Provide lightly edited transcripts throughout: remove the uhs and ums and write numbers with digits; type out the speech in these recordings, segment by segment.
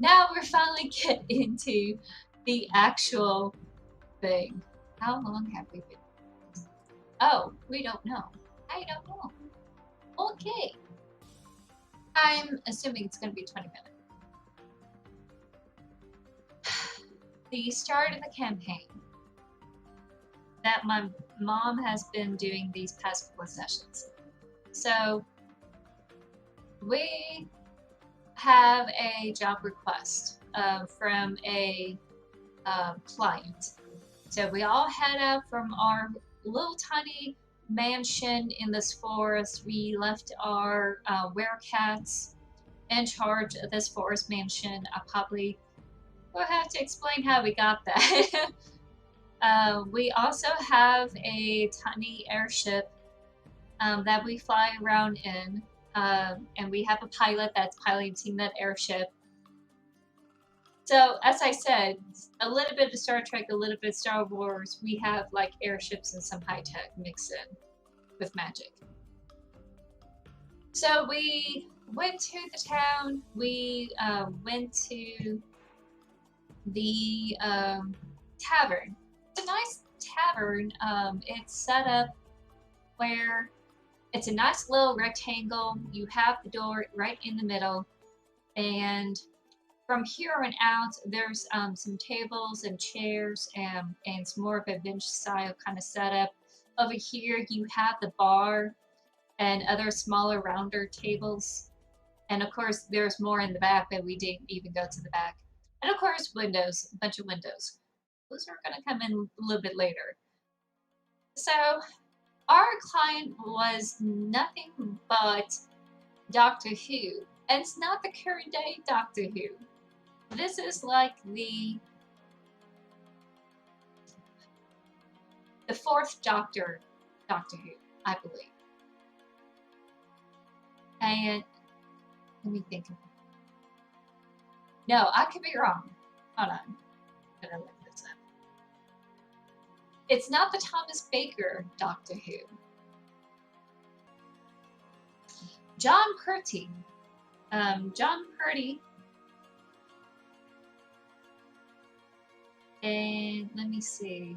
now we're finally getting into the actual thing. How long have we been? Oh, we don't know. I don't know. Okay. I'm assuming it's going to be 20 minutes. The start of the campaign that my mom has been doing these past couple of sessions. So we have a job request from a client. So we all head out from our little tiny mansion in this forest. We left our werecats in charge of this forest mansion. I probably will have to explain how we got that. We also have a tiny airship that we fly around in, and we have a pilot that's piloting that airship. So, as I said, a little bit of Star Trek, a little bit of Star Wars. We have like airships and some high tech mixed in with magic. So we went to the town. We went to the tavern. It's a nice tavern. It's set up where it's a nice little rectangle. You have the door right in the middle, and from here on out, there's some tables and chairs and it's more of a bench style kind of setup. Over here, you have the bar and other smaller, rounder tables. And of course, there's more in the back, but we didn't even go to the back. And of course, windows, a bunch of windows. Those are going to come in a little bit later. So, our client was nothing but Doctor Who. And it's not the current day Doctor Who. This is like the fourth Doctor Who, I believe. And let me think. No, I could be wrong. Hold on. I'm gonna look this up. It's not the Thomas Baker Doctor Who. John Purdy. John Purdy. And let me see.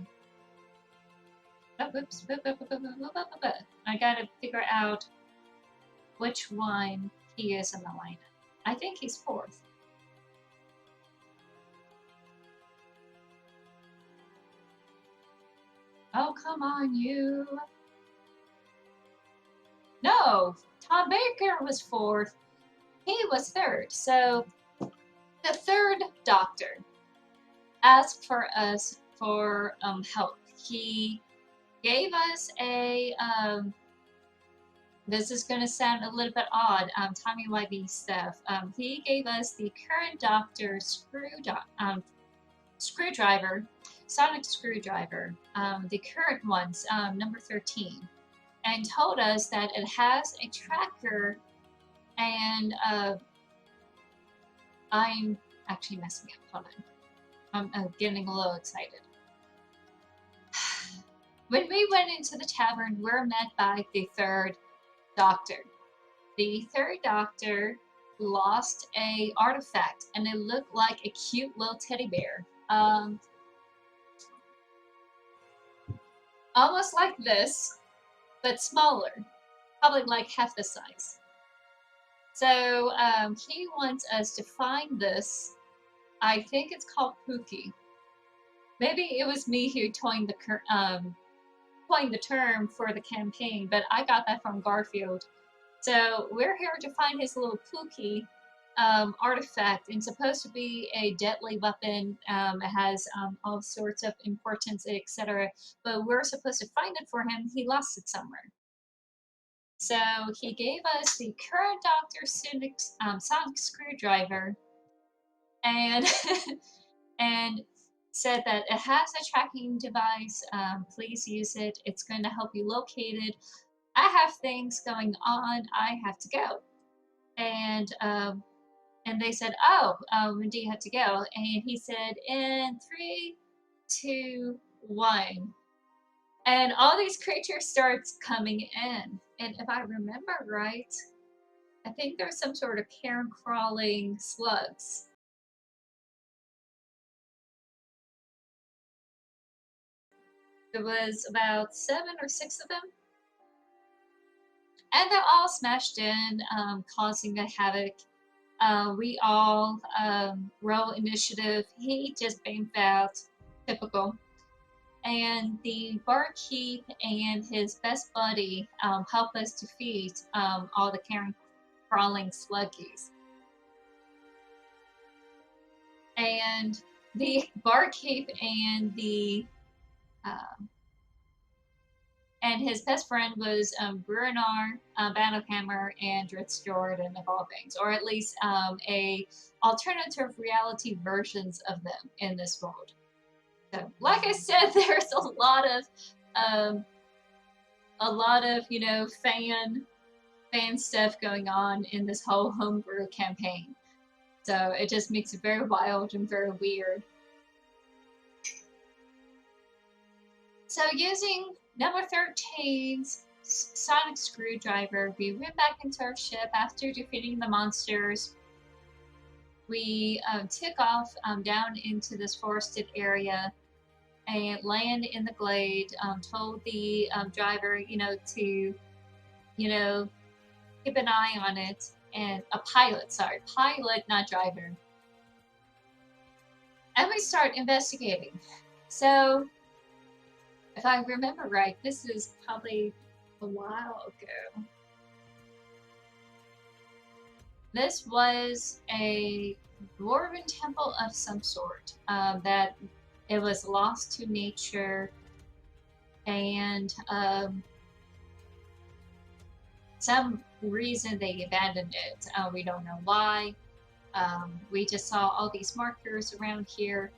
Oh, whoops. I gotta figure out which one he is in the lineup. I think he's fourth. Oh, come on, you. No, Tom Baker was fourth. He was third. So the third Doctor asked for us for help. He gave us a this is going to sound a little bit odd, timey-wimey stuff. He gave us the current Doctor screwdriver, sonic screwdriver, the current ones, number 13, and told us that it has a tracker, and I'm actually messing up. Hold on. I'm getting a little excited. When we went into the tavern, we're met by the third Doctor. The third Doctor lost a artifact, and it looked like a cute little teddy bear. Almost like this, but smaller, probably like half the size. So he wants us to find this. I think it's called Pookie. Maybe it was me who coined the term for the campaign, but I got that from Garfield. So we're here to find his little Pookie artifact. It's supposed to be a deadly weapon. It has all sorts of importance, etc. But we're supposed to find it for him. He lost it somewhere. So he gave us the current Doctor sonic screwdriver, and and said that it has a tracking device. Please use it. It's going to help you locate it. I have things going on. I have to go. And they said, "Oh, when do you have to go?" And he said, "In 3, 2, 1." And all these creatures starts coming in. And if I remember right, I think there's some sort of cairn crawling slugs. There was about 7 or 6 of them, and they're all smashed in, causing a havoc. We all roll initiative. He just bamfed out, typical. And the barkeep and his best buddy help us defeat all the crawling sluggies. And the barkeep and his best friend was Brunar, Battlehammer, and Dritz Jordan of all things, or at least a alternative reality versions of them in this world. So, like I said, there's a lot of fan stuff going on in this whole homebrew campaign. So it just makes it very wild and very weird. So using number 13's sonic screwdriver, we went back into our ship after defeating the monsters. We took off down into this forested area and land in the glade. Told the driver, to, keep an eye on it. And a pilot, not driver. And we start investigating. So, if I remember right, this is probably a while ago. This was a dwarven temple of some sort that it was lost to nature, and some reason they abandoned it. We don't know why. We just saw all these markers around here.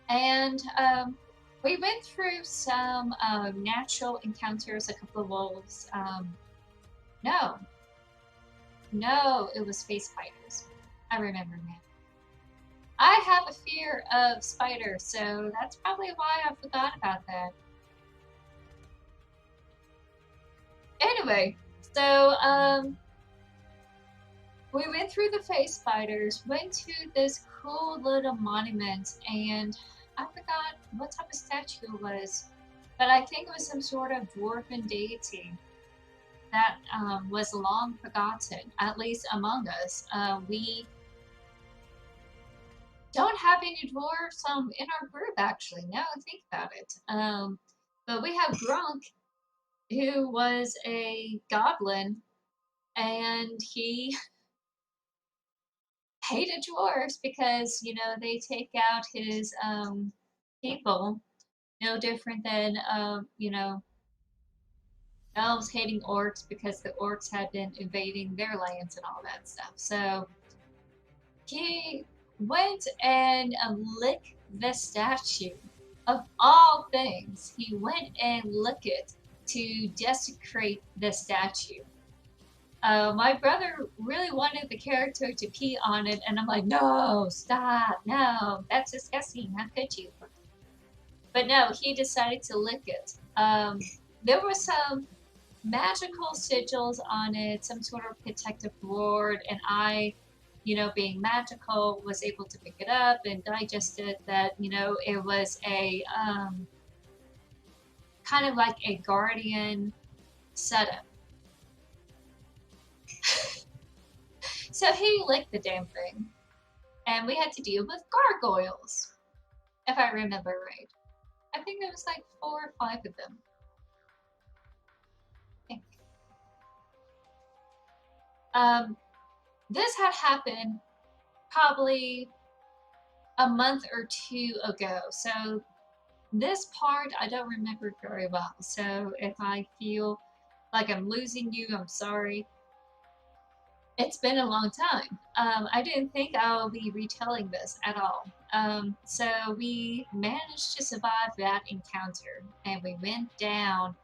And we went through some natural encounters, a couple of wolves. No, it was space spiders. I remember now. I have a fear of spiders, so that's probably why I forgot about that. Anyway, so we went through the face spiders, went to this cool little monument, and I forgot what type of statue it was, but I think it was some sort of dwarven deity that was long forgotten, at least among us. We don't have any dwarves in our group, actually, now I think about it. But we have Grunk, who was a goblin, and he hated dwarves because, they take out his people, no different than, elves hating orcs because the orcs had been invading their lands and all that stuff. So he went and licked the statue. Of all things, he went and licked it to desecrate the statue. My brother really wanted the character to pee on it, and I'm like, no, stop, no, that's disgusting, how could you? But no, he decided to lick it. There were some magical sigils on it, some sort of protective ward, and I, being magical, was able to pick it up and digest it, that, it was a kind of like a guardian setup. So he licked the damn thing, and we had to deal with gargoyles, if I remember right. I think there was like 4 or 5 of them. This had happened probably a month or 2 ago, so this part I don't remember very well. So if I feel like I'm losing you, I'm sorry. It's been a long time. I didn't think I'll be retelling this at all. So we managed to survive that encounter, and we went down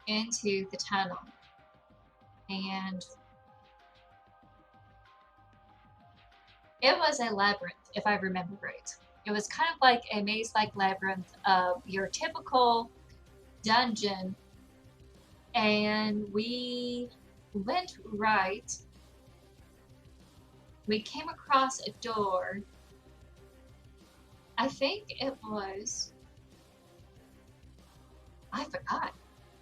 into the tunnel. And it was a labyrinth, if I remember right. It was kind of like a maze-like labyrinth of your typical dungeon. And we went right. We came across a door. I think it was I forgot.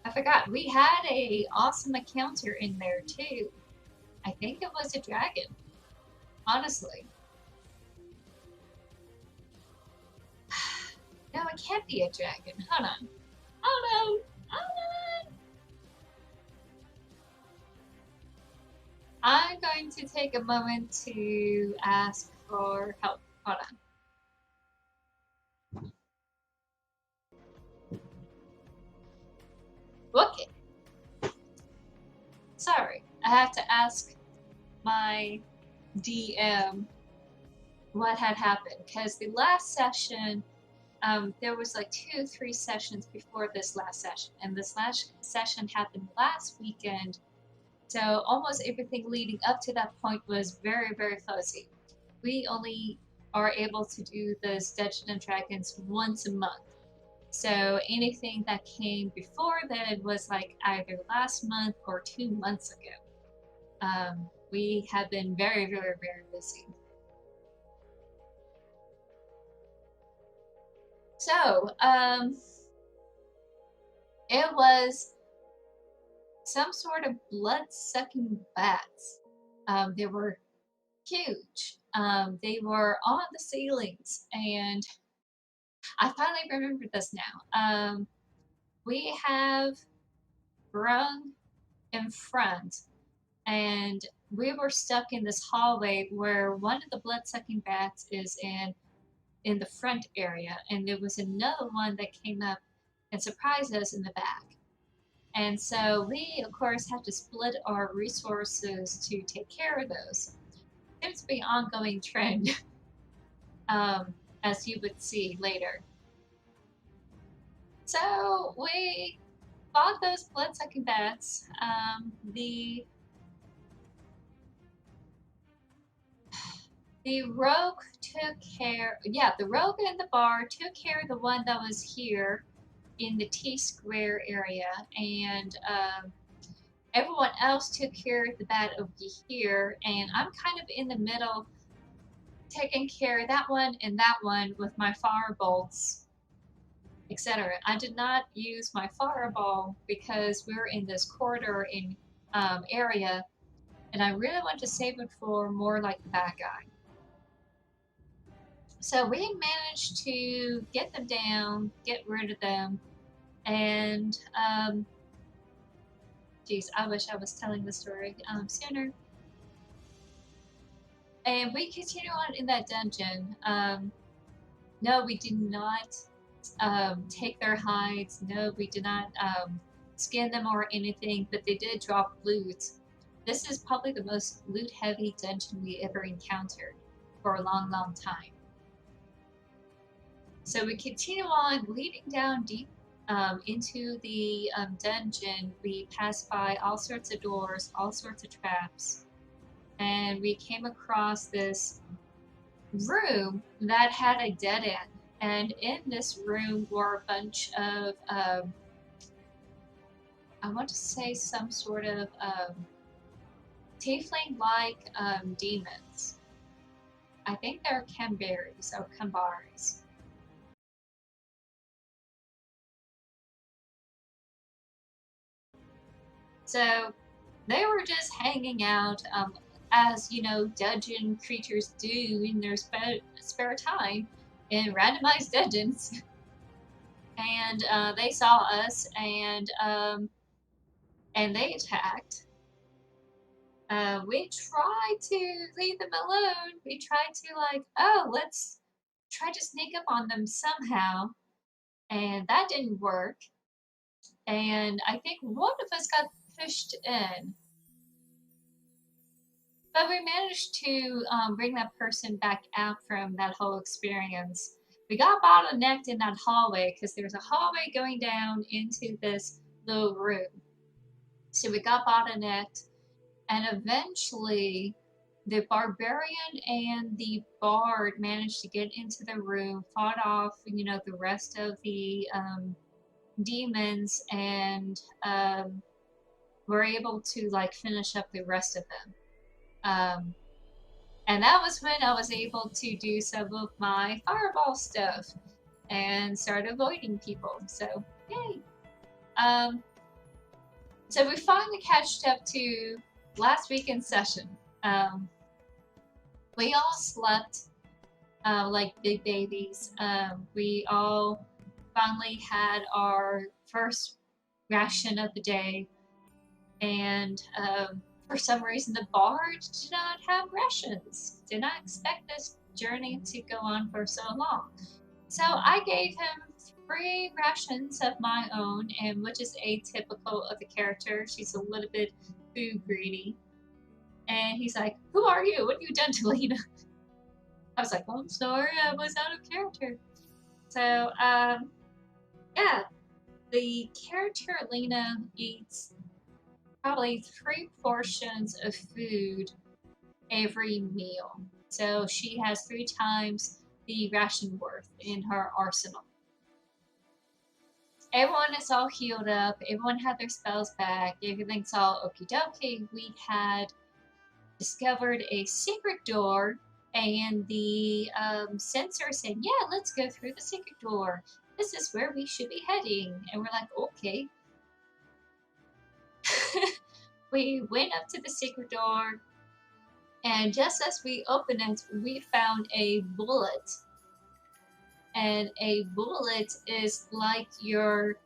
I forgot. We had a awesome encounter in there too. I think it was a dragon. Honestly. No, it can't be a dragon. Hold on. Hold on. Hold on. I'm going to take a moment to ask for help. Hold on. Okay. Sorry. I have to ask my DM what had happened because the last session, there was like 2 3 sessions before this last session, and this last session happened last weekend. So almost everything leading up to that point was very, very fuzzy. We only are able to do this Dungeons and Dragons once a month. So anything that came before then was like either last month or 2 months ago. We have been very, very, very busy. So, it was some sort of blood-sucking bats. They were huge. They were on the ceilings, and I finally remember this now. We have rung in front, and we were stuck in this hallway where one of the blood-sucking bats is in the front area, and there was another one that came up and surprised us in the back. And so we, of course, have to split our resources to take care of those. Seems to be an ongoing trend, as you would see later. So we fought those blood-sucking bats. The rogue took care. Yeah, the rogue and the bar took care of the one that was here in the T square area, and everyone else took care of the bat over here, and I'm kind of in the middle taking care of that one with my fire bolts, etc. I did not use my fireball because we were in this corridor in area, and I really wanted to save it for more like the bad guy. So we managed to get them down, get rid of them, and geez, I wish I was telling the story sooner. And we continue on in that dungeon. No, we did not take their hides. No, we did not skin them or anything, but they did drop loot. This is probably the most loot heavy dungeon we ever encountered for a long, long time. So we continue on leading down deep into the dungeon. We passed by all sorts of doors, all sorts of traps, and we came across this room that had a dead end. And in this room were a bunch of, I want to say, some sort of tiefling-like demons. I think they're Cambaris or Cambaris. So they were just hanging out, as you know, dungeon creatures do in their spare time in randomized dungeons. And they saw us, and they attacked. We tried to leave them alone. We tried to like, oh, let's try to sneak up on them somehow, and that didn't work. And I think one of us got pushed in, but we managed to bring that person back out from that whole experience. We got bottlenecked in that hallway because there's a hallway going down into this little room. So we got bottlenecked, and eventually the barbarian and the bard managed to get into the room, fought off, you know, the rest of the demons, and were able to like finish up the rest of them. And that was when I was able to do some of my fireball stuff and start avoiding people. So, yay! So we finally catched up to last weekend's session. We all slept like big babies. We all finally had our first ration of the day, and for some reason the bard did not have rations. Did not expect this journey to go on for so long. So I gave him 3 rations of my own, and which is atypical of the character. She's a little bit food greedy. And he's like, "Who are you? What have you done to Lena?" I was like, "Oh, I'm sorry, I was out of character." So, yeah, the character Lena eats probably 3 portions of food every meal. So she has 3 times the ration worth in her arsenal. Everyone is all healed up. Everyone had their spells back. Everything's all okie dokie. We had discovered a secret door, and the sensor said, "Yeah, let's go through the secret door. This is where we should be heading." And we're like, "Okay." We went up to the secret door, and just as we opened it, we found a bullet. And a bullet is like your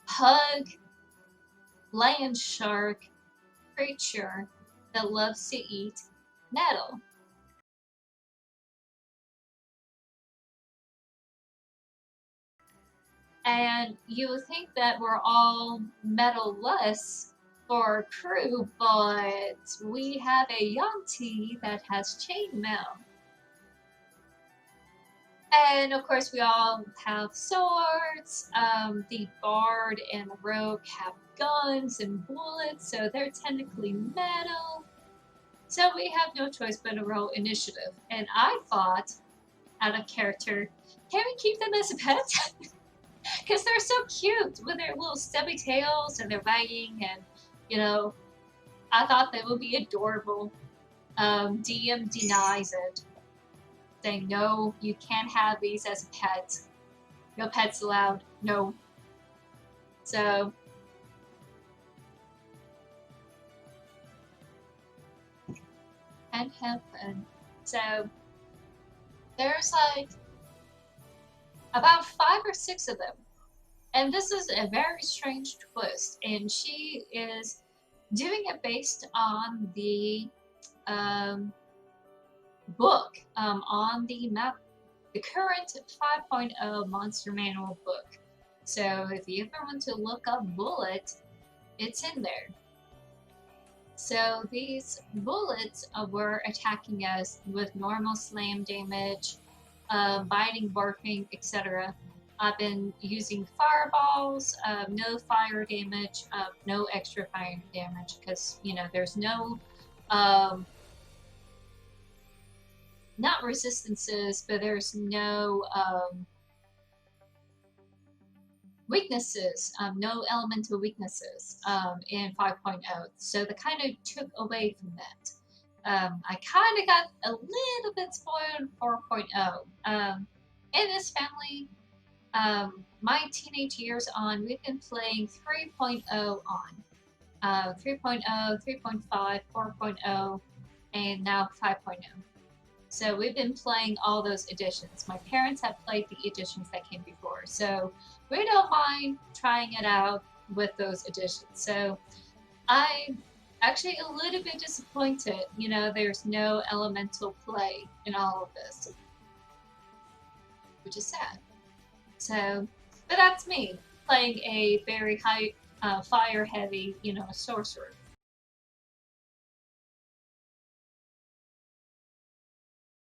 hug land shark creature that loves to eat metal. And you would think that we're all metal-less for our crew, but we have a Yuan-Ti that has chainmail. And of course, we all have swords. The bard and the rogue have guns and bullets, so they're technically metal. So we have no choice but to roll initiative. And I thought, out of character, can we keep them as a pet? Because they're so cute with their little stubby tails and their wagging, and you know, I thought they would be adorable. DM denies it, saying no, you can't have these as a pet. No pets allowed. No. So can't have fun. So there's like about 5 or 6 of them. And this is a very strange twist. And she is doing it based on the book, on the map, the current 5.0 Monster Manual book. So if you ever want to look up bullet, it's in there. So these bullets were attacking us with normal slam damage, biting, barking, etc. I've been using fireballs, no fire damage, no extra fire damage, because, you know, there's no, not resistances, but there's no weaknesses, no elemental weaknesses in 5.0. So they kind of took away from that. I kind of got a little bit spoiled in 4.0. In this family, my teenage years on, we've been playing 3.0 on. 3.0, 3.5, 4.0, and now 5.0. So we've been playing all those editions. My parents have played the editions that came before. So we don't mind trying it out with those editions. So I'm actually a little bit disappointed. You know, there's no elemental play in all of this, which is sad. So, but that's me playing a very high fire heavy, you know, sorcerer.